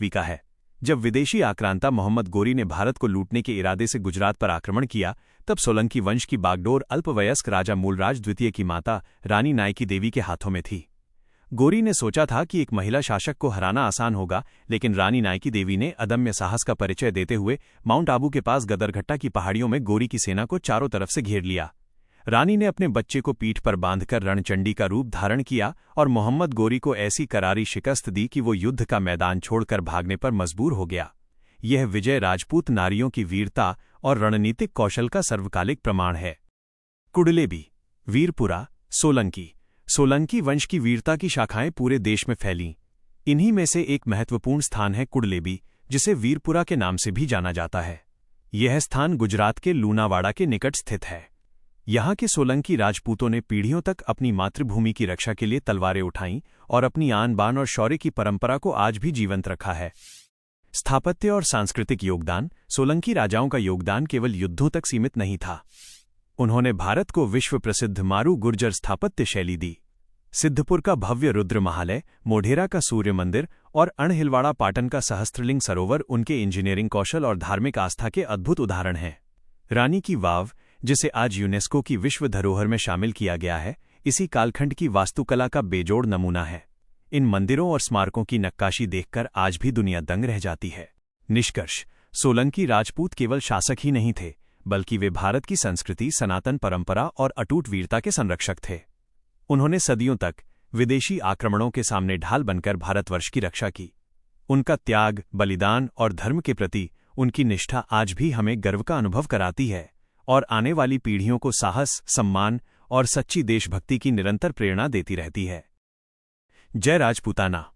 ईस्वी का है। जब विदेशी आक्रांता मोहम्मद गोरी ने भारत को लूटने के इरादे से गुजरात पर आक्रमण किया, तब सोलंकी वंश की बागडोर अल्पवयस्क राजा मूलराज द्वितीय की माता रानी नायकी देवी के हाथों में थी। गोरी ने सोचा था कि एक महिला शासक को हराना आसान होगा, लेकिन रानी नायकी देवी ने अदम्य साहस का परिचय देते हुए माउंट आबू के पास गदरघट्टा की पहाड़ियों में गोरी की सेना को चारों तरफ से घेर लिया। रानी ने अपने बच्चे को पीठ पर बांधकर रणचंडी का रूप धारण किया और मोहम्मद गोरी को ऐसी करारी शिकस्त दी कि वो युद्ध का मैदान छोड़कर भागने पर मजबूर हो गया। यह विजय राजपूत नारियों की वीरता और रणनीतिक कौशल का सर्वकालिक प्रमाण है। कुडलेबी, वीरपुरा, सोलंकी। सोलंकी वंश की वीरता की शाखाएं पूरे देश में फैलीं। इन्हीं में से एक महत्वपूर्ण स्थान है कुडलेबी, जिसे वीरपुरा के नाम से भी जाना जाता है। यह स्थान गुजरात के लूनावाड़ा के निकट स्थित है। यहाँ के सोलंकी राजपूतों ने पीढ़ियों तक अपनी मातृभूमि की रक्षा के लिए तलवारें उठाईं और अपनी आन बान और शौर्य की परंपरा को आज भी जीवंत रखा है। स्थापत्य और सांस्कृतिक योगदान। सोलंकी राजाओं का योगदान केवल युद्धों तक सीमित नहीं था। उन्होंने भारत को विश्व प्रसिद्ध मारू गुर्जर स्थापत्य शैली दी। सिद्धपुर का भव्य रुद्र महालय, मोढेरा का सूर्य मंदिर और अणहिलवाड़ा पाटन का सहस्त्रलिंग सरोवर उनके इंजीनियरिंग कौशल और धार्मिक आस्था के अद्भुत उदाहरण हैं। रानी की वाव, जिसे आज यूनेस्को की विश्व धरोहर में शामिल किया गया है, इसी कालखंड की वास्तुकला का बेजोड़ नमूना है। इन मंदिरों और स्मारकों की नक्काशी देखकर आज भी दुनिया दंग रह जाती है। निष्कर्ष: सोलंकी राजपूत केवल शासक ही नहीं थे, बल्कि वे भारत की संस्कृति, सनातन परंपरा और अटूट वीरता के संरक्षक थे। उन्होंने सदियों तक विदेशी आक्रमणों के सामने ढाल बनकर भारतवर्ष की रक्षा की। उनका त्याग, बलिदान और धर्म के प्रति उनकी निष्ठा आज भी हमें गर्व का अनुभव कराती है और आने वाली पीढ़ियों को साहस, सम्मान और सच्ची देशभक्ति की निरंतर प्रेरणा देती रहती है। जय राजपूताना।